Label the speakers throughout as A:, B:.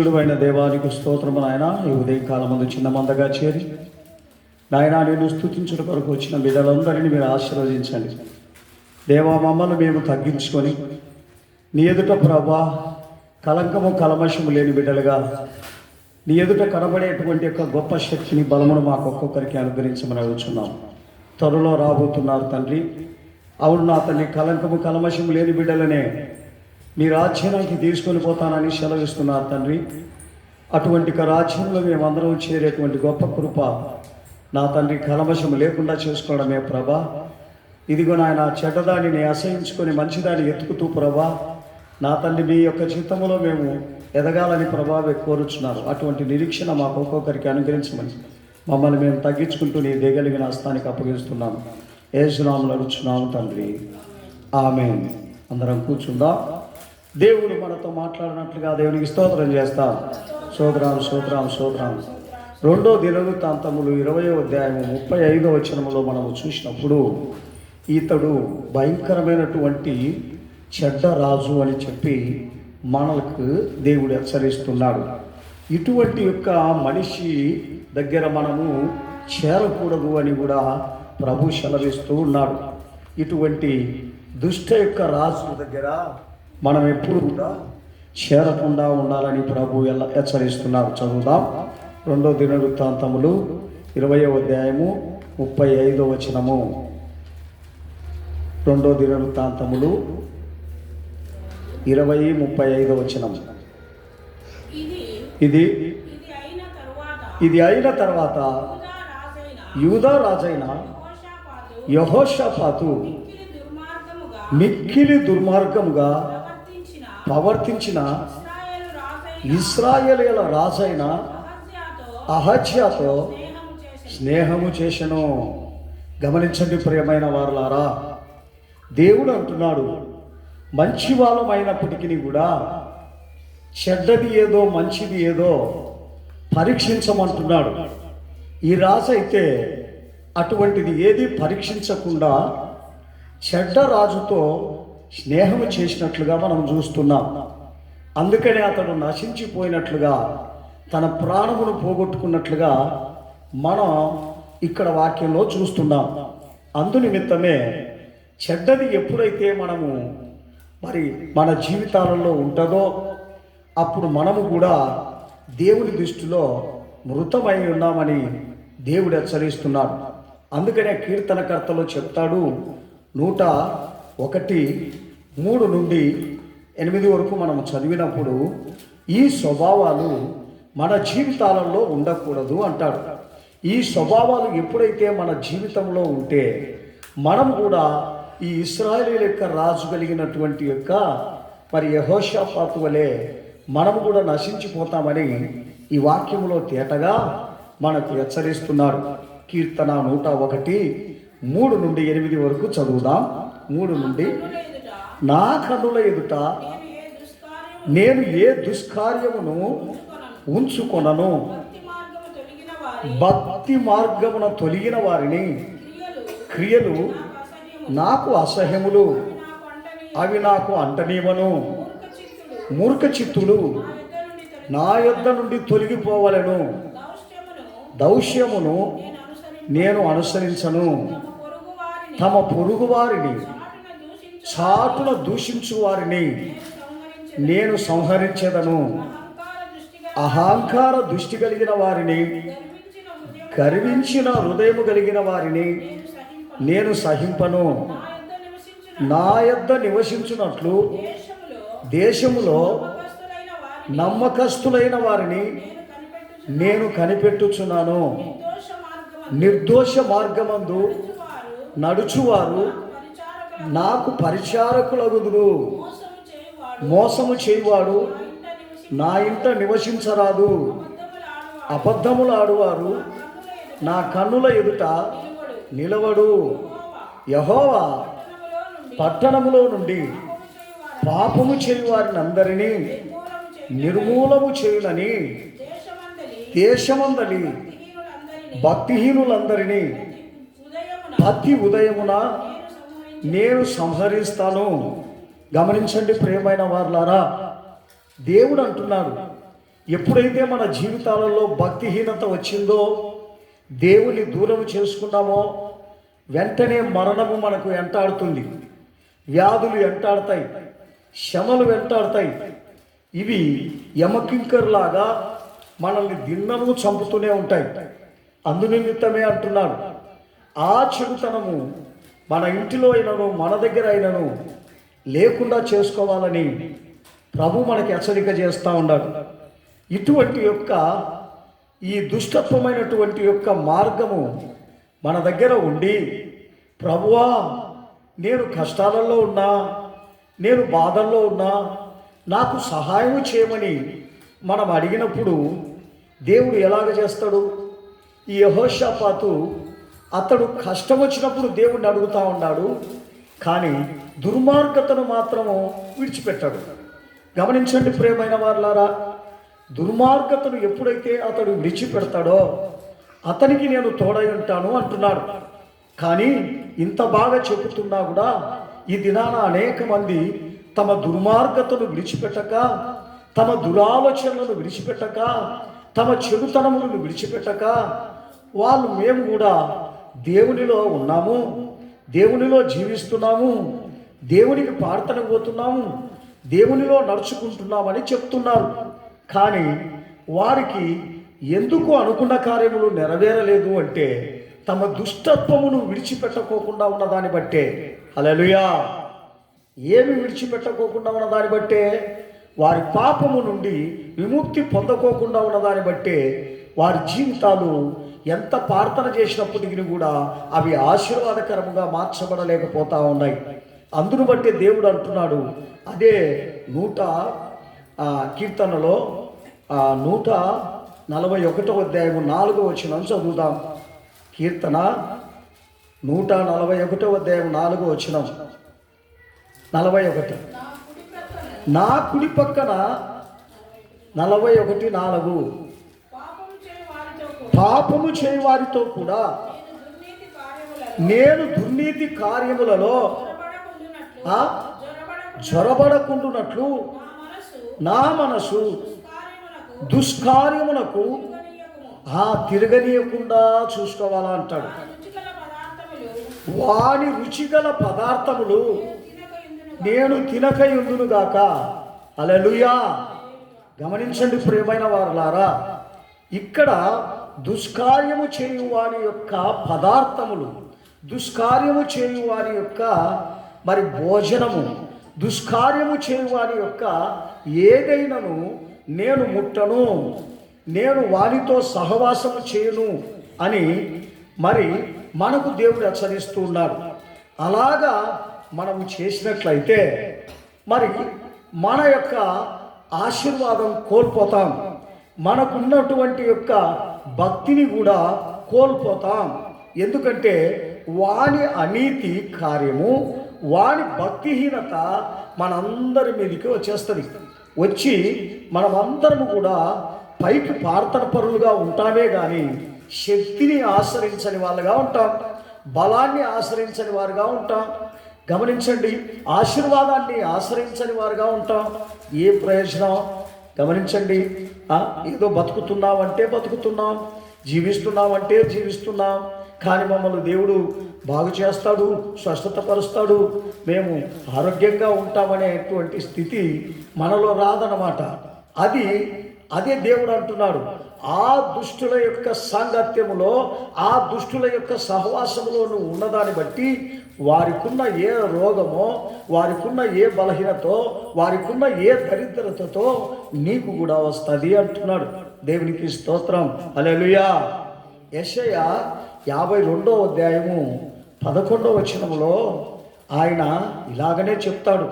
A: అయిన దేవానికి స్తోత్రము నాయన. ఈ ఉదయకాలం ముందు చిన్న మందగా చేరి నాయన నేను స్తుతించుట కొరకు వచ్చిన బిడ్డలందరినీ మీరు ఆశీర్వదించండి దేవా. మమ్మల్ని మేము తగ్గించుకొని నీ ఎదుట ప్రభా కలంకము కలమషము లేని బిడ్డలుగా నీ ఎదుట కనబడేటువంటి యొక్క గొప్ప శక్తిని బలమును మాకు ఒక్కొక్కరికి అనుగ్రహించమని అడుగుతున్నాం. త్వరలో రాబోతున్నారు తండ్రి. అవును నా తండ్రి, కలంకము కలమషము లేని బిడ్డలనే నీ రాజ్యానికి తీసుకొని పోతానని సెలవిస్తున్నారు తండ్రి. అటువంటి రాజ్యంలో మేమందరం చేరేటువంటి గొప్ప కృప నా తండ్రి కలమషం లేకుండా చేసుకోవడమే ప్రభా. ఇదిగో నాయన, చెడ్డదానిని అసహించుకొని మంచిదాన్ని ఎత్తుకుతూ ప్రభా నా తండ్రి మీ యొక్క చిత్తములో మేము ఎదగాలని ప్రభావే కోరుచున్నారు. అటువంటి నిరీక్షణ మాకు ఒక్కొక్కరికి అనుగ్రహించమని మమ్మల్ని మేము తగ్గించుకుంటూ నీ దిగలిగిన హస్తానికి అప్పగిస్తున్నాము. యేసునామములో అడుగుచున్నాము తండ్రి, ఆమేన్. అందరం కూర్చుందాం. దేవుడు మనతో మాట్లాడినట్లుగా దేవునికి స్తోత్రం చేస్తాం. స్తోత్రం స్తోత్రం స్తోత్రం. 2 దినవృత్తాంతములు 20వ అధ్యాయము 35వ వచనములో మనము చూసినప్పుడు ఇతడు భయంకరమైనటువంటి చెడ్డ రాజు అని చెప్పి మనకు దేవుడు హెచ్చరిస్తున్నాడు. ఇటువంటి యొక్క మనిషి దగ్గర మనము చేరకూడదు అని కూడా ప్రభు సెలవిస్తూ ఉన్నాడు. ఇటువంటి దుష్ట యొక్క రాజు దగ్గర మనం ఎప్పుడు కూడా చేరకుండా ఉండాలని ప్రభు హెచ్చరిస్తున్నారు. చదువుదాం. 2 దినవృత్తాంతములు 20వ అధ్యాయము 35వ వచనము. 2 దినవృత్తాంతములు 20:35 వచనం. ఇది అయిన తర్వాత యూదా రాజైన యెహోషాపాతు మిక్కిలి దుర్మార్గముగా ప్రవర్తించిన ఇశ్రాయేలీయుల రాజైన అహజ్యాతో స్నేహము చేసెను. గమనించండి ప్రియమైన వారులారా, దేవుడు అంటున్నాడు, మంచి వాళ్ళమైనప్పటికీ కూడా చెడ్డది ఏదో మంచిది ఏదో పరీక్షించమంటున్నాడు. ఈ రాజు అయితే అటువంటిది ఏది పరీక్షించకుండా చెడ్డ రాజుతో స్నేహం చేసినట్లుగా మనం చూస్తున్నాం. అందుకనే అతడు నశించిపోయినట్లుగా, తన ప్రాణమును పోగొట్టుకున్నట్లుగా మనం ఇక్కడ వాక్యంలో చూస్తున్నాం. అందునిమిత్తమే చెడ్డది ఎప్పుడైతే మనము మన జీవితాలలో ఉంటుందో అప్పుడు మనము కూడా దేవుని దృష్టిలో మృతమై ఉన్నామని దేవుడు హెచ్చరిస్తున్నాడు. అందుకనే కీర్తనకర్తలో చెప్తాడు, 101:3 నుండి 8 వరకు మనం చదివినప్పుడు ఈ స్వభావాలు మన జీవితాలలో ఉండకూడదు అంటాడు. ఈ స్వభావాలు ఎప్పుడైతే మన జీవితంలో ఉంటే మనం కూడా ఈ ఇశ్రాయేలీయుల యొక్క రాజు కలిగినటువంటి యొక్క యెహోషాపాతు వలె మనము కూడా నశించిపోతామని ఈ వాక్యములో తేటగా మనకు హెచ్చరిస్తున్నాడు. కీర్తన 101:3 నుండి 8 వరకు చదువుదాం. 3 నుండి, నా కన్నుల ఎదుట నేను ఏ దుష్కార్యమును ఉంచుకొనను, భక్తి మార్గమున తొలగిన వారిని క్రియలు నాకు అసహ్యములు, అవి నాకు అంటనీవను. మూర్ఖ చిత్తులు నా యొద్ద నుండి తొలగిపోవలను, దౌష్యమును నేను అనుసరించను. తమ పొరుగు వారిని చాటున దూషించు వారిని నేను సంహరించెదను. అహంకార దృష్టి కలిగిన వారిని, గర్వించిన హృదయము కలిగిన వారిని నేను సహింపను. నా యొద్ద నివసించున్నట్లు దేశములో నమ్మకస్తులైన వారిని నేను కనిపెట్టుచున్నాను. నిర్దోష మార్గమందు నడుచువారు నాకు పరిచారకులగుదురు. మోసము చేయువాడు నా ఇంట నివసించరాదు. అబద్ధములు ఆడువారు నా కన్నుల ఎదుట నిలవడు. యెహోవా పట్టణములో నుండి పాపము చేయువారిని అందరినీ నిర్మూలము చేయునని దేశమందలి భక్తిహీనులందరినీ ప్రతి ఉదయమున నేను సంహరిస్తాను. గమనించండి ప్రియమైన వారులారా, దేవుడు అంటున్నాడు, ఎప్పుడైతే మన జీవితాలలో భక్తిహీనత వచ్చిందో, దేవుని దూరం చేసుకున్నామో, వెంటనే మరణము మనకు వెంటాడుతుంది, వ్యాధులు వెంటాడతాయి, శ్రమలు వెంటాడతాయి. ఇవి యమకింకర్లాగా మనల్ని దిన్నము చంపుతూనే ఉంటాయి. అందునిమిత్తమే అంటున్నాడు, ఆ చెడుతనము మన ఇంటిలో అయినను మన దగ్గర అయినను లేకుండా చేసుకోవాలని ప్రభు మనకి హెచ్చరిక చేస్తూ ఉన్నాడు. ఇటువంటి యొక్క ఈ దుష్టత్వమైనటువంటి యొక్క మార్గము మన దగ్గర ఉండి, ప్రభువా నేను కష్టాలలో ఉన్నా, నేను బాధల్లో ఉన్నా, నాకు సహాయం చేయమని మనం అడిగినప్పుడు దేవుడు ఎలాగ చేస్తాడు? ఈ యెహోషాపాతు అతడు కష్టం వచ్చినప్పుడు దేవుణ్ణి అడుగుతూ ఉన్నాడు, కానీ దుర్మార్గతను మాత్రము విడిచిపెట్టాడు. గమనించండి ప్రియమైన వారులారా, దుర్మార్గతను ఎప్పుడైతే అతడు విడిచిపెడతాడో అతనికి నేను తోడై ఉంటాను అంటున్నాడు. కానీ ఇంత బాగా చెబుతున్నా కూడా ఈ దినాన అనేక మంది తమ దుర్మార్గతను విడిచిపెట్టక, తమ దురాలోచనలను విడిచిపెట్టక, తమ చెడుతనములను విడిచిపెట్టక, వాళ్ళు మేము కూడా దేవునిలో ఉన్నాము, దేవునిలో జీవిస్తున్నాము, దేవునికి ప్రార్థన పోతున్నాము, దేవునిలో నడుచుకుంటున్నామని చెప్తున్నారు. కానీ వారికి ఎందుకు అనుకున్న కార్యములు నెరవేరలేదు అంటే తమ దుష్టత్వమును విడిచిపెట్టుకోకుండా ఉన్నదాన్ని బట్టే. హల్లెలూయా. ఏమి విడిచిపెట్టుకోకుండా ఉన్నదాన్ని బట్టే, వారి పాపము నుండి విముక్తి పొందకోకుండా ఉన్నదాన్ని బట్టే వారి జీవితాలు ఎంత ప్రార్థన చేసినప్పటికీ కూడా అవి ఆశీర్వాదకరముగా మార్చబడలేకపోతా ఉన్నాయి. అందును బట్టి దేవుడు అంటున్నాడు, అదే 100 కీర్తనలో 141వ అధ్యాయము 4వ వచనం చదువుదాం. కీర్తన 141వ అధ్యాయం 4వ వచనం. 41 నా కుడి పక్కన 41:4 పాపము చేయి వారితో కూడా నేను దుర్నీతి కార్యములలో జ్వరబడకుండునట్లు నా మనసు దుష్కార్యమునకు తిరగనీయకుండా చూసుకోవాలా అంటాడు. వాని రుచిగల పదార్థములు నేను తినకయుందునుగాక. హల్లెలూయా. గమనించండి ప్రియమైన వారులారా, ఇక్కడ దుష్కార్యము చేయు వారి యొక్క పదార్థములు, దుష్కార్యము చేయు వారి యొక్క మరి భోజనము, దుష్కార్యము చేయు వారి యొక్క ఏదైనాను నేను ముట్టను, నేను వారితో సహవాసము చేయను అని మరి మనకు దేవుడు హెచ్చరిస్తూ ఉన్నాడు. అలాగా మనము చేసినట్లయితే మరి మన యొక్క ఆశీర్వాదం కోల్పోతాం, మనకున్నటువంటి యొక్క భక్తిని కూడా కోల్పోతాం. ఎందుకంటే వాని అనీతి కార్యము, వాని భక్తిహీనత మనందరి మీదకి వచ్చేస్తుంది. వచ్చి మనమందరము కూడా పైకి ప్రార్థన పరులుగా ఉంటామే కానీ శక్తిని ఆశ్రయించని వాళ్ళుగా ఉంటాం, బలాన్ని ఆశ్రయించని వారుగా ఉంటాం. గమనించండి, ఆశీర్వాదాన్ని ఆశ్రయించని వారుగా ఉంటాం. ఏ ప్రయోజనం? గమనించండి, ఏదో బతుకుతున్నామంటే బతుకుతున్నాం, జీవిస్తున్నామంటే జీవిస్తున్నాం, కానీ మమ్మల్ని దేవుడు బాగు చేస్తాడు, స్వస్థత పరుస్తాడు, మేము ఆరోగ్యంగా ఉంటామనేటువంటి స్థితి మనలో రాదన్నమాట. అదే దేవుడు అంటున్నాడు, ఆ దుష్టుల యొక్క సాంగత్యములో, ఆ దుష్టుల యొక్క సహవాసములో నువ్వు ఉన్నదాన్ని బట్టి వారికున్న ఏ రోగమో, వారికున్న ఏ బలహీనతో, వారికున్న ఏ దరిద్రతతో నీకు కూడా వస్తుంది అంటున్నాడు. దేవునికి స్తోత్రం. హల్లెలూయా. యెషయా 52వ అధ్యాయము 11వ వచనములో ఆయన ఇలాగనే చెప్తాడు.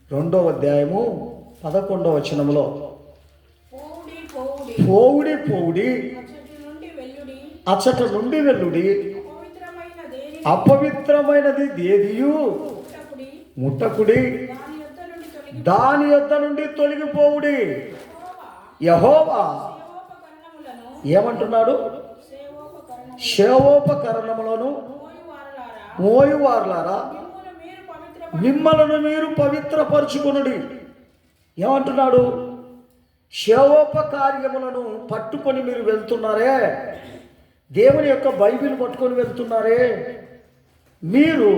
A: 52వ అధ్యాయము 11వ వచనములో, పోవుడి పోవుడి అచ్చట నుండి వెల్లుడి, అపవిత్రమైనది దేదియు ముట్టకుడి, దాని యొద్ద నుండి తొలగిపోవుడి. యెహోవా ఏమంటున్నాడు? సేవోపకరణములను మోయువారులారా మిమ్మలను మీరు పవిత్రపరచుకొనుడి. ఏమంటున్నాడు? సేవోపకార్యములను పట్టుకొని మీరు వెళ్తున్నారే, దేవుని యొక్క బైబిల్ పట్టుకొని వెళ్తున్నారే, మీరు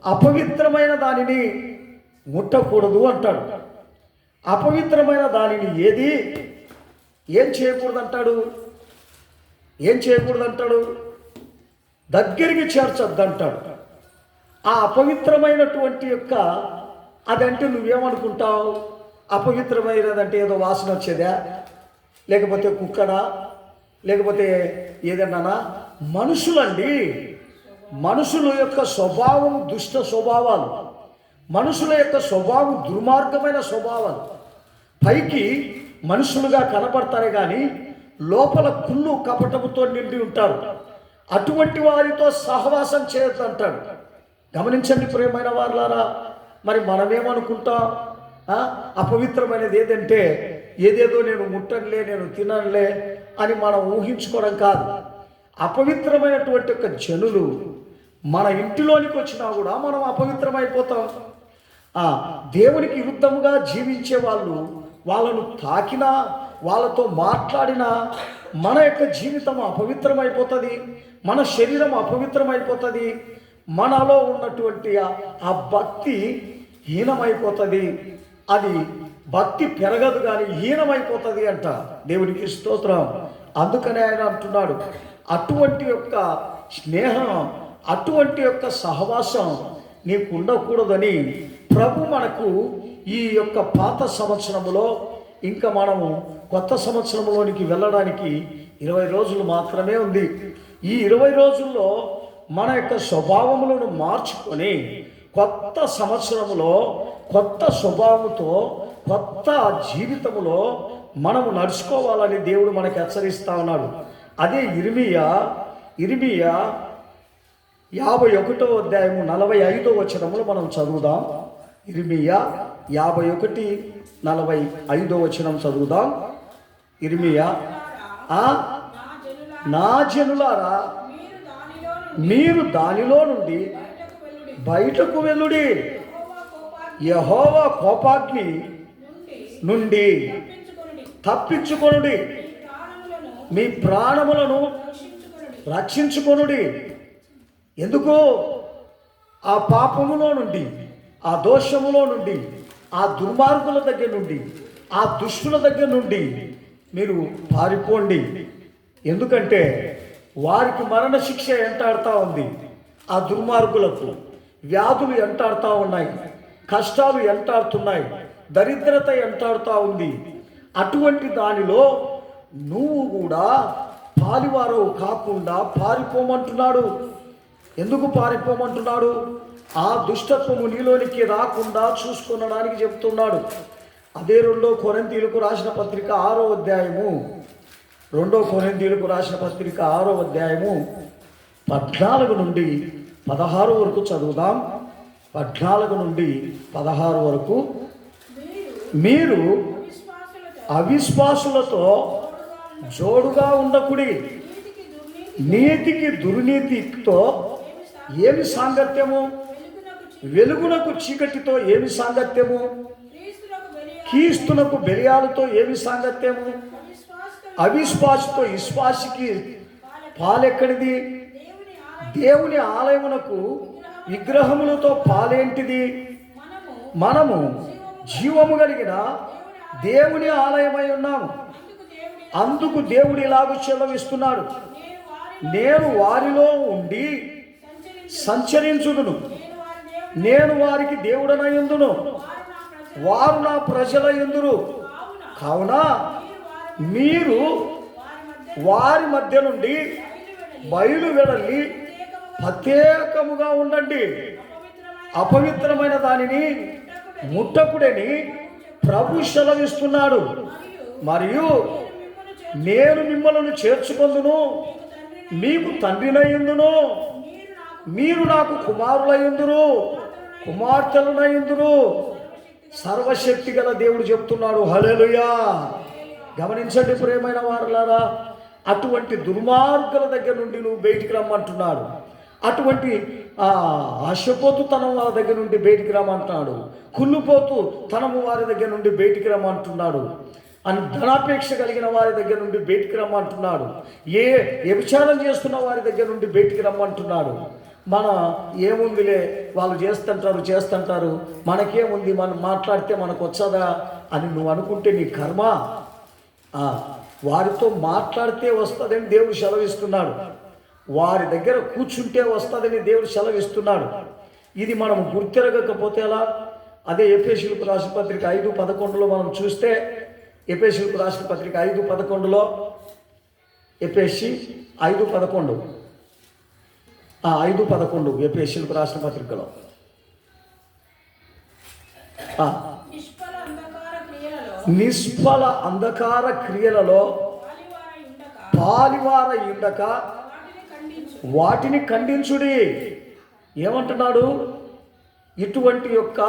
A: అపవిత్రమైన దానిని ముట్టకూడదు అంటాడు. అపవిత్రమైన దానిని ఏం చేయకూడదు అంటాడు? ఏం చేయకూడదు అంటాడు? దగ్గరికి చేర్చొద్దు అంటాడు. ఆ అపవిత్రమైనటువంటి యొక్క అదంటే నువ్వేమనుకుంటావు? అపవిత్రమైనదంటే ఏదో వాసన వచ్చేదా, లేకపోతే కుక్కడా, లేకపోతే ఏదన్నా? మనుషులండి, మనుషుల యొక్క స్వభావం దుష్ట స్వభావాలు, మనుషుల యొక్క స్వభావం దుర్మార్గమైన స్వభావాలు. పైకి మనుషులుగా కనపడతారే కానీ లోపల కుళ్ళు కపటముతో నిండి ఉంటారు. అటువంటి వారితో సహవాసం చేయొద్దు అంటాడు. గమనించండి ప్రియమైన వారులారా, మరి మనమేమనుకుంటాం? అపవిత్రమైనది ఏదంటే ఏదేదో నేను ముట్టనులే, నేను తిననులే అని మనం ఊహించుకోవడం కాదు. అపవిత్రమైనటువంటి యొక్క జనులు మన ఇంటిలోనికి వచ్చినా కూడా మనం అపవిత్రమైపోతాం. దేవునికి విరుద్ధముగా జీవించే వాళ్ళను తాకినా, వాళ్ళతో మాట్లాడినా మన యొక్క జీవితం అపవిత్రమైపోతుంది, మన శరీరం అపవిత్రమైపోతుంది, మనలో ఉన్నటువంటి ఆ భక్తి హీనమైపోతుంది. అది భక్తి పెరగదు కానీ హీనమైపోతుంది అంట. దేవునికి స్తోత్రం. అందుకనే ఆయన అంటున్నాడు, అటువంటి యొక్క స్నేహం, అటువంటి యొక్క సహవాసం నీకు ఉండకూడదని ప్రభు మనకు ఈ యొక్క పాత సంవత్సరములో, ఇంకా మనము కొత్త సంవత్సరంలోనికి వెళ్ళడానికి 20 రోజులు మాత్రమే ఉంది. ఈ 20 రోజుల్లో మన యొక్క స్వభావములను మార్చుకొని కొత్త సంవత్సరములో కొత్త స్వభావంతో కొత్త జీవితములో మనము నడుచుకోవాలని దేవుడు మనకు హెచ్చరిస్తా ఉన్నాడు. అదే ఇర్మీయా 51వ అధ్యాయము 45వ వచనములు మనం చదువుదాం. ఇర్మీయా 51:45 వచనం చదువుదాం. ఇర్మీయా, నా జనులారా మీరు దానిలో నుండి బయటకు వెళ్ళుడి, యెహోవా కోపాగ్ని నుండి తప్పించుకొనుడి, మీ ప్రాణములను రక్షించుకొనుడి. ఎందుకు? ఆ పాపములో నుండి, ఆ దోషములో నుండి, ఆ దుర్మార్గుల దగ్గర నుండి, ఆ దుష్టుల దగ్గర నుండి మీరు పారిపోండి. ఎందుకంటే వారికి మరణ శిక్ష ఎంటాడుతూ ఉంది. ఆ దుర్మార్గులకు వ్యాధులు ఎంటాడుతూ ఉన్నాయి, కష్టాలు ఎంటాడుతున్నాయి, దరిద్రత ఎంటాడుతూ ఉంది. అటువంటి దానిలో నువ్వు కూడా పాలివారవు కాకుండా పారిపోమంటున్నాడు. ఎందుకు పారిపోమంటున్నాడు? ఆ దుష్టత్వము నీలోనికి రాకుండా చూసుకొనడానికి చెప్తున్నాడు. అదే 2 కొరింథీయులకు రాసిన పత్రిక 6వ అధ్యాయము 2 కొరింథీయులకు రాసిన పత్రిక 6వ అధ్యాయము 14 నుండి 16 వరకు చదువుదాం. 14 నుండి 16 వరకు. మీరు అవిశ్వాసులతో జోడుగా ఉండకుడి, నీతికి దుర్నీతితో ఏమి సాంగత్యము, వెలుగునకు చీకటితో ఏమి సాంగత్యము, క్రీస్తునకు బెలియాలతో ఏమి సాంగత్యము, అవిశ్వాసితో విశ్వాసికి పాలెక్కడిది, దేవుని ఆలయమునకు విగ్రహములతో పాలేంటిది. మనము జీవము కలిగిన దేవుని ఆలయమై ఉన్నాము. అందుకు దేవుడు ఇలాగూ సెలవిస్తున్నాడు, నేను వారిలో ఉండి సంచరించుదును, నేను వారికి దేవుడనయుందును, వారు నా ప్రజలయుందురు. కావున మీరు వారి మధ్య నుండి బయలు వెడలి ప్రత్యేకముగా ఉండండి, అపవిత్రమైన దానిని ముట్టకుడని ప్రభు సెలవిస్తున్నాడు. మరియు నేను మిమ్మల్ని చేర్చుకొందును, మీకు తండ్రినయుందును, మీరు నాకు కుమారులయుందురు, కుమార్తెలనయుందురు. సర్వశక్తి గల దేవుడు చెప్తున్నాడు. హల్లెలూయా. గమనించండి ప్రియమైన వారులారా, అటువంటి దుర్మార్గుల దగ్గర నుండి నువ్వు బయటికి రమ్మంటున్నాడు. అటువంటి ఆశపోతు తనం వారి దగ్గర నుండి బయటికి రమ్మంటున్నాడు. కుళ్ళుపోతూ తనము వారి దగ్గర నుండి బయటికి రమ్మంటున్నాడు. అని ధనాపేక్ష కలిగిన వారి దగ్గర నుండి బయటికి రమ్మంటున్నాడు. వ్యభిచారం చేస్తున్న వారి దగ్గర నుండి బయటికి రమ్మంటున్నాడు. మన ఏముందిలే, వాళ్ళు చేస్తుంటారు, మనకేముంది, మనం మాట్లాడితే మనకు వచ్చదా అని నువ్వు అనుకుంటే నీ కర్మ. వారితో మాట్లాడితే వస్తుందని దేవుడు సెలవిస్తున్నాడు. వారి దగ్గర కూర్చుంటే వస్తుందని దేవుడు సెలవిస్తున్నాడు. ఇది మనం గుర్తిరగకపోతే ఎలా? అదే ఎఫెసీయులకు రాసిన పత్రిక 5:11 మనం చూస్తే, ఎఫెసీయులకు రాసిన పత్రిక 5:11 ఎఫెసీ 5:11 5:11 ఎఫెసీయులకు రాసిన పత్రికలో నిష్ఫల అంధకార క్రియలలో పాలివార ఉండక వాటిని ఖండించుడి. ఏమంటున్నాడు? ఇటువంటి యొక్క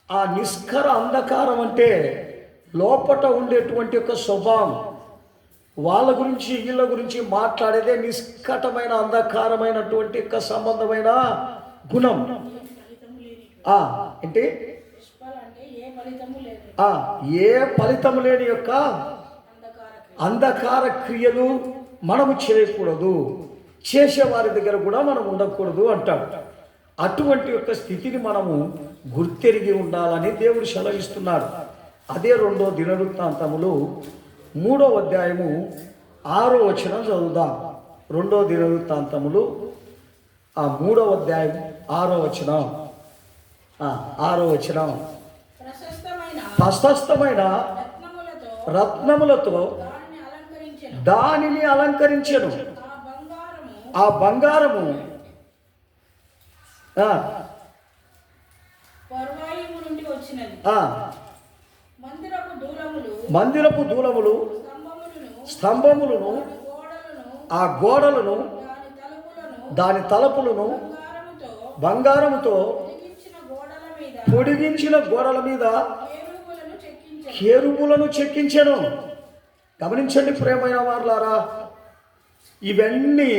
A: ఆ నిష్కర అంధకారం అంటే లోపట ఉండేటువంటి యొక్క స్వభావం, వాళ్ళ గురించి వీళ్ళ గురించి మాట్లాడేదే నిష్కటమైన అంధకారమైనటువంటి యొక్క సంబంధమైన గుణం. అంటే ఏ ఫలితం లేని యొక్క అంధకార క్రియలు మనము చేయకూడదు, చేసేవారి దగ్గర కూడా మనం ఉండకూడదు అంటాడు. అటువంటి యొక్క స్థితిని మనము గుర్తెరిగి ఉండాలని దేవుడు సెలవిస్తున్నాడు. అదే 2వ దినవృత్తాంతములు 3వ అధ్యాయము 6వ వచనం చదువుదాం. 2వ దినవృత్తాంతములు 3వ అధ్యాయం 6వ వచనం. 6వ వచనం. ప్రశస్తమైన రత్నములతో దానిని అలంకరించెను. ఆ బంగారము మందిరపు దూలములు, స్తంభములను, ఆ గోడలను, దాని తలుపులను బంగారముతో పొడిగించిన గోడల మీద కేరుబులను చెక్కించెను. గమనించండి ప్రియమైన వారులారా, ఇవన్నీ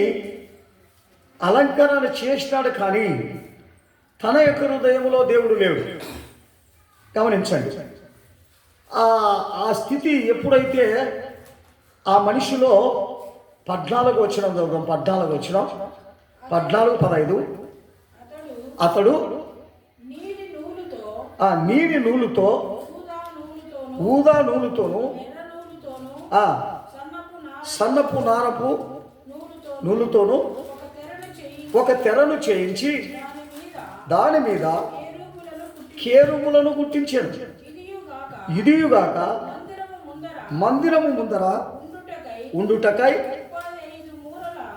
A: అలంకరణ చేసినాడు, కానీ తన యొక్క హృదయంలో దేవుడు లేడు. గమనించండి. ఆ స్థితి ఎప్పుడైతే ఆ మనిషిలో 14 వచ్చిన 14:15 అతడు నీలి నూలుతో, ఊదా నూలుతోను, సన్నపు నారపు నూలుతోను ఒక తెరను చేయించి దాని మీద కేరుములను గుట్టించాను. ఇదియుగాక మందిరము ముందర ఉండుటకై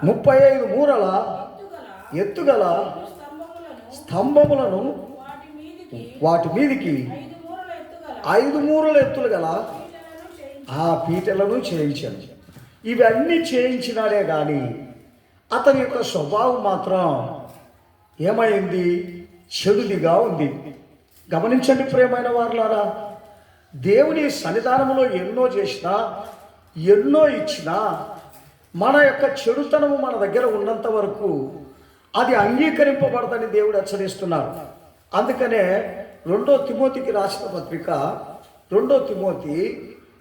A: 35 మూరల ఎత్తుగల స్తంభములను, వాటి మీదికి 5 మూరల ఎత్తులు గల ఆ పీటలను చేయించాను. ఇవన్నీ చేయించినాడే కానీ అతని యొక్క స్వభావం మాత్రం ఏమైంది? చెడుదిగా ఉంది. గమనించండి ప్రియమైన వారులారా, దేవుని సన్నిధానంలో ఎన్నో చేసినా, ఎన్నో ఇచ్చినా, మన యొక్క చెడుతనము మన దగ్గర ఉన్నంత వరకు అది అంగీకరింపబడదని దేవుడు హెచ్చరిస్తున్నారు. అందుకనే 2వ తిమోతికి రాసిన పత్రిక 2వ తిమోతి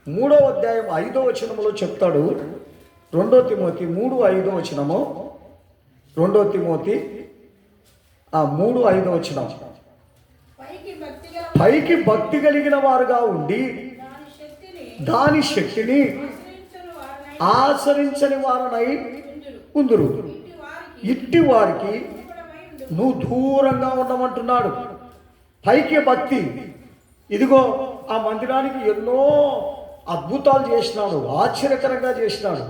A: 3వ అధ్యాయం 5వ వచనములో చెప్తాడు. 2వ తిమోతి 3:5 వచనము. 2వ తిమోతి 3:5 వచనం. పైకి భక్తి కలిగిన వారుగా ఉండి దాని శక్తిని ఆచరించని వారునై ఉందురు. ఇట్టి వారికి నువ్వు దూరంగా ఉండమంటున్నాడు. పైకి భక్తి, ఇదిగో ఆ మందిరానికి ఎన్నో అద్భుతాలు చేసినాడు, ఆశ్చర్యకరంగా చేసినాడు,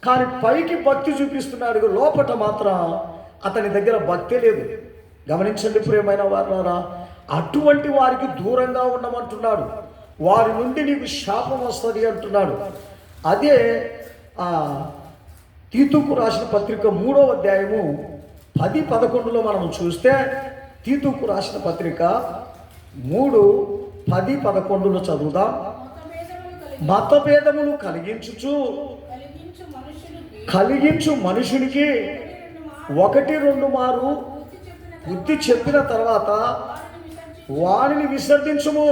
A: కానీ పైకి భక్తి చూపిస్తున్నాడు, లోపట మాత్రం అతని దగ్గర భక్తి లేదు. గమనించండి ప్రియమైన వారులారా, అటువంటి వారికి దూరంగా ఉండమంటున్నాడు. వారి నుండి నీకు శాపం వస్తుంది అంటున్నాడు. అదే తీతుకు రాసిన పత్రిక 3వ అధ్యాయము 10-11 మనం చూస్తే, తీతుకు రాసిన పత్రిక 3:10-11 చదువుదాం. మతభేదములు కలిగించు మనుషునికి 1-2 మారు బుద్ధి చెప్పిన తర్వాత వానిని విసర్జించుము.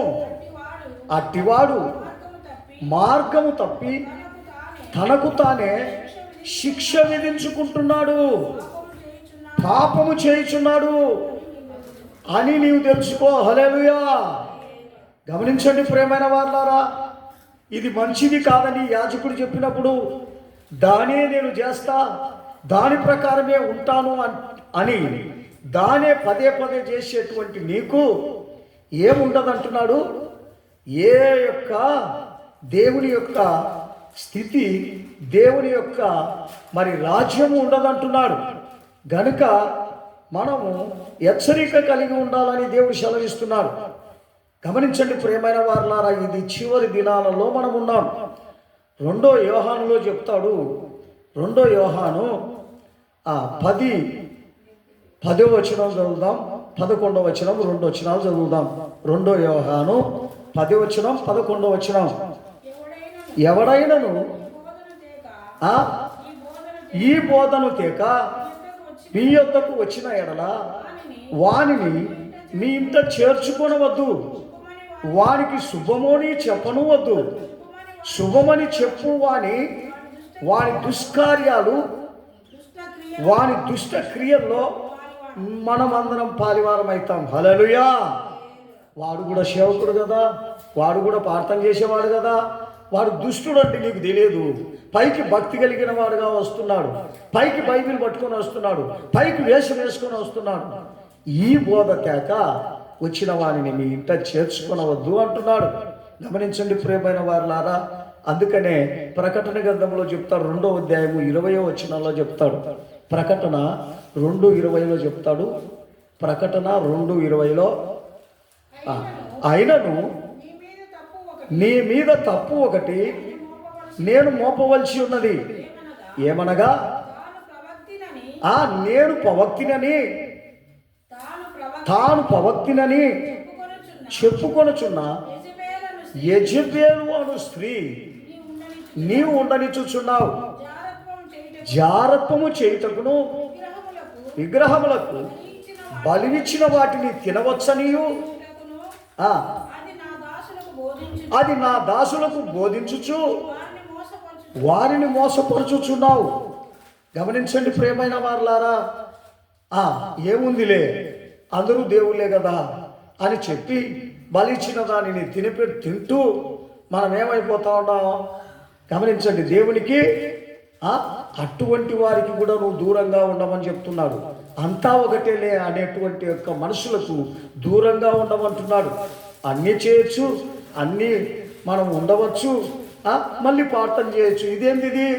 A: అట్టివాడు మార్గము తప్పి తనకు తానే శిక్ష విధించుకుంటున్నాడు, పాపము చేయుచున్నాడు అని నీవు తెలుసుకో. హల్లెలూయా. గమనించండి ప్రియమైన వారులారా, ఇది మంచిది కాదని యాజకుడు చెప్పినప్పుడు దానే నేను చేస్తా, దాని ప్రకారమే ఉంటాను అని దానే పదే పదే చేసేటువంటి నీకు ఏముండదంటున్నాడు. ఏ యొక్క దేవుని యొక్క స్థితి, దేవుని యొక్క మరి రాజ్యము ఉండదంటున్నాడు. గనుక మనము హెచ్చరిక కలిగి ఉండాలని దేవుడు సెలవిస్తున్నాడు. గమనించండి ప్రియమైన వారులారా, ఇది చివరి దినాలలో మనం ఉన్నాం. 2వ యోహానులో చెప్తాడు. 2వ యోహాను 10వ వచనం చదువుదాం, 11వ వచనం, 2 వచనాలు చదువుదాం. 2వ యోహాను 10వ వచనం, 11వ వచనం. ఎవడైనను ఈ బోధను తేక మీ యొద్దకు వచ్చిన ఎడల వానిని మీ ఇంట చేర్చుకొనవద్దు, వానికి శుభమని చెప్పను వద్దు. శుభమని చెప్పు వాని దుష్కార్యాలు, వాని దుష్ట క్రియల్లో మనమందరం పాలివారం అవుతాం. హల్లెలూయా. వాడు కూడా సేవకుడు కదా, వాడు కూడా ప్రార్థన చేసేవాడు కదా. వాడు దుష్టుడు అంటే నీకు తెలియదు. పైకి భక్తి కలిగిన వాడుగా వస్తున్నాడు, పైకి బైబిల్ పట్టుకొని వస్తున్నాడు, పైకి వేషం వేసుకొని వస్తున్నాడు. ఈ బోధ తేక వచ్చిన వారిని మీ ఇంట చేర్చుకొనవద్దు అంటున్నాడు. గమనించండి ప్రియమైన వారులారా, అందుకనే ప్రకటన గ్రంథంలో చెప్తాడు. 2వ అధ్యాయము 20వ వచనంలో చెప్తాడు. ప్రకటన 2:20లో చెప్తాడు. ప్రకటన 2:20లో అయినను నీ మీద తప్పు ఒకటి నేను మోపవలసి ఉన్నది. ఏమనగా నేను ప్రవక్తినని తాను ప్రవక్తినని చెప్పుకొనుచున్న యెజబెలు అను స్త్రీ నీవు ఉండనిచుచున్నావు. జారత్వము చేయుటకును విగ్రహములకు బలివిచ్చిన వాటిని తినవచ్చనియు అది నా దాసులకు బోధించుచు వారిని మోసపరుచుచున్నావు. గమనించండి ప్రియమైన వారులారా, ఏముందిలే అందరూ దేవుళ్ళే కదా అని చెప్పి బలిచ్చిన దానిని తింటూ మనం ఏమైపోతా ఉన్నాం. గమనించండి, దేవునికి అటువంటి వారికి కూడా నువ్వు దూరంగా ఉండమని చెప్తున్నాడు. అంతా ఒకటేలే అనేటువంటి యొక్క మనుషులకు దూరంగా ఉండమంటున్నాడు. అన్నీ చేయొచ్చు, అన్నీ మనం ఉండవచ్చు, మళ్ళీ ప్రార్థన చేయొచ్చు. ఇదేంటిది?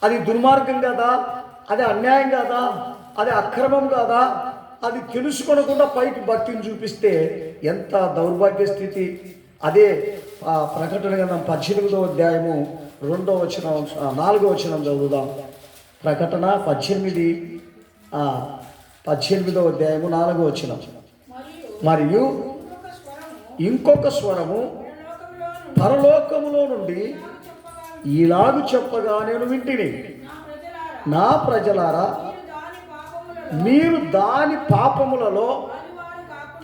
A: అది దుర్మార్గం కదా, అది అన్యాయం కాదా, అది అక్రమం కాదా? అది తెలుసుకొనకుండా పైకి భక్తిని చూపిస్తే ఎంత దౌర్భాగ్య స్థితి. అదే ప్రకటన గ్రంథం 18వ అధ్యాయము 2వ వచనం 4వ వచనం చదువుదాం. ప్రకటన 18వ అధ్యాయము 4వ వచనం. మరియు ఇంకొక స్వరము పరలోకములో నుండి ఇలాగు చెప్పగా నేను వింటిని, నా ప్రజలారా, మీరు దాని పాపములలో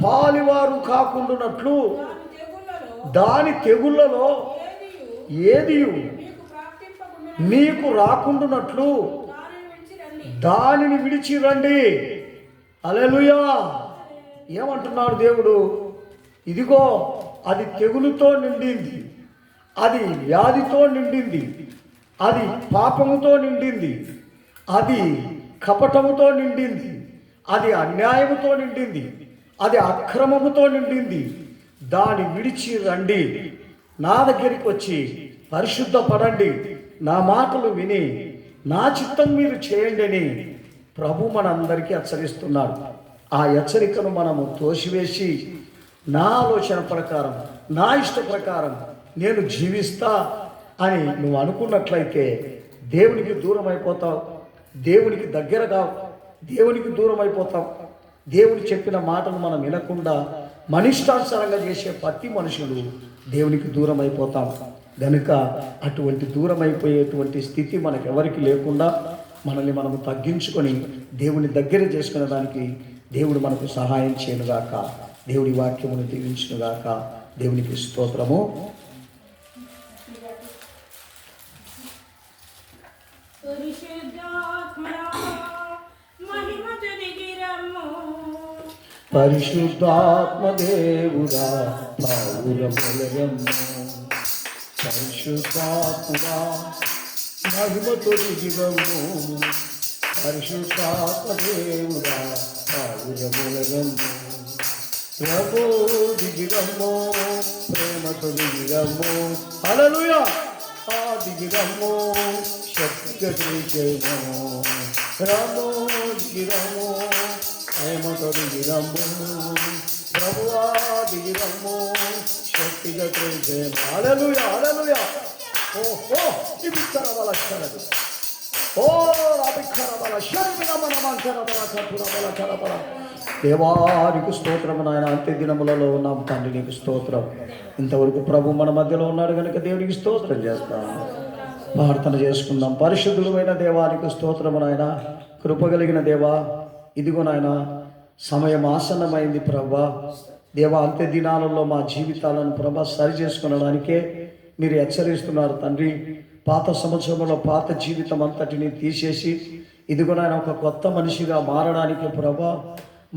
A: పాలివారు కాకుండానట్లు దాని తెగుళ్ళలో ఏదియు మీకు రాకుండానట్లు దానిని విడిచి రండి. హల్లెలూయా. ఏమంటున్నాడు దేవుడు? ఇదిగో అది తెగులుతో నిండింది, అది వ్యాధితో నిండింది, అది పాపముతో నిండింది, అది కపటముతో నిండింది, అది అన్యాయముతో నిండింది, అది అక్రమముతో నిండింది. దాన్ని విడిచి రండి, నా దగ్గరికి వచ్చి పరిశుద్ధపడండి, నా మాటలు విని నా చిత్తం మీరు చేయండి అని ప్రభు మనందరికీ హెచ్చరిస్తున్నాడు. ఆ హెచ్చరికను మనము తోసివేసి నా ఆలోచన ప్రకారం, నా ఇష్ట ప్రకారం నేను జీవిస్తా అని నువ్వు అనుకున్నట్లయితే దేవునికి దూరం అయిపోతావు, దేవునికి దగ్గరగా దేవునికి దూరం అయిపోతాం. దేవుడు చెప్పిన మాటలు మనం వినకుండా మనిష్టానుసారంగా చేసే ప్రతి మనుషులు దేవునికి దూరం అయిపోతాం. కనుక అటువంటి దూరం అయిపోయేటువంటి స్థితి మనకు ఎవరికి లేకుండా మనల్ని మనము తగ్గించుకొని దేవుని దగ్గర చేసుకునే దానికి దేవుడు మనకు సహాయం చేయనుగాక. దేవుడి వాక్యమును దీవించునుగాక. దేవునికి స్తోత్రము. పరిశుద్ధాత్మ దేవుడా పౌరములయము, పరిశుద్ధాత్ముడా మహిమతో దిగిరము, పరిశుద్ధాత్మ దేవుడా పౌరములయము, ప్రభు దిగిరము, ప్రేమతో దిగిరము, హల్లెలూయా, దిగిరము, శక్తిగా దిగిరము, రము దిగిరము, ప్రేమతో దిగిరము, ప్రభువా దిగిరము, శక్తిగా దిగిరము, హల్లెలూయా, హల్లెలూయా. ఓహో ఇది కరవల కరదు, ఓ రాబిఖరవల శరీర మనమంతరవల కపురవల కరవల. దేవానికి స్తోత్రము నాయన. అంత్య దినములలో ఉన్నాం తండ్రి, నీకు స్తోత్రం. ఇంతవరకు ప్రభు మన మధ్యలో ఉన్నాడు కనుక దేవునికి స్తోత్రం చేస్తాం. ప్రార్థన చేసుకుందాం. పరిశుద్ధులైన దేవానికి స్తోత్రము నాయన. కృపగలిగిన దేవా, ఇదిగో నాయన సమయం ఆసన్నమైంది ప్రభా. దేవా, అంత్య దినాలలో మా జీవితాలను ప్రభా సరి చేసుకునడానికే మీరు హెచ్చరిస్తున్నారు తండ్రి. పాత సంవత్సరంలో పాత జీవితం అంతటిని తీసేసి ఇదిగో నాయన ఒక కొత్త మనిషిగా మారడానికి ప్రభా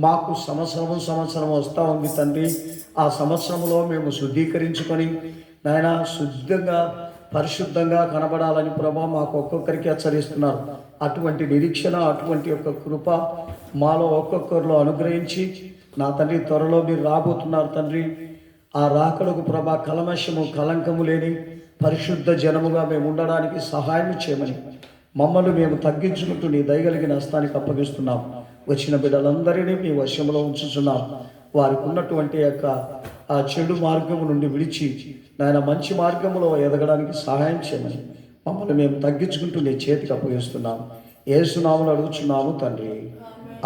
A: మాకు సంవత్సరం వస్తూ ఉంది తండ్రి. ఆ సంవత్సరంలో మేము శుద్ధీకరించుకొని నాయన శుద్ధంగా పరిశుద్ధంగా కనబడాలని ప్రభా మాకు ఒక్కొక్కరికి హెచ్చరిస్తున్నారు. అటువంటి నిరీక్షణ, అటువంటి యొక్క కృప మాలో ఒక్కొక్కరిలో అనుగ్రహించి నా తండ్రి త్వరలో మీరు రాబోతున్నారు తండ్రి. ఆ రాకడకు ప్రభా కల్మషము కలంకము లేని పరిశుద్ధ జనముగా మేము ఉండడానికి సహాయం చేయమని మమ్మల్ని మేము తగ్గించుకుంటూ నీ దయగలిగిన హస్తానికి అప్పగిస్తున్నాం. వచ్చిన బిడ్డలందరినీ మీ వశంలో ఉంచుతున్నాం. వారికి ఉన్నటువంటి యొక్క ఆ చెడు మార్గము నుండి విడిచి నాయన మంచి మార్గంలో ఎదగడానికి సహాయం చేయమని మమ్మల్ని మేము తగ్గించుకుంటూ నీ చేతికి అప్పగిస్తున్నాం. యేసునామములో అడుగుచున్నాము తండ్రి,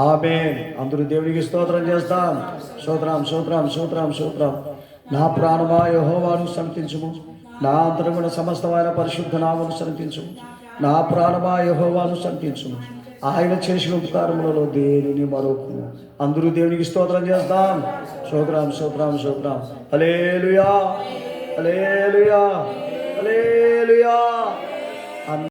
A: ఆమేన్. అందరూ దేవునికి స్తోత్రం చేస్తాం. స్తోత్రం స్తోత్రం స్తోత్రం స్తోత్రం. నా ప్రాణమా యెహోవాను సంతించుము, నా అంతరమున సమస్తమైన పరిశుద్ధ నామమును సంతించుము. నా ప్రాణమా యెహోవాను సంతించుము, ఆయన చేసిన ఉపకారములలో దేనిని మరొకము. అందరూ దేవునికి స్తోత్రం చేస్తాం. స్తోత్రం స్తోత్రం స్తోత్రం. హల్లెలూయా హల్లెలూయా హల్లెలూయా.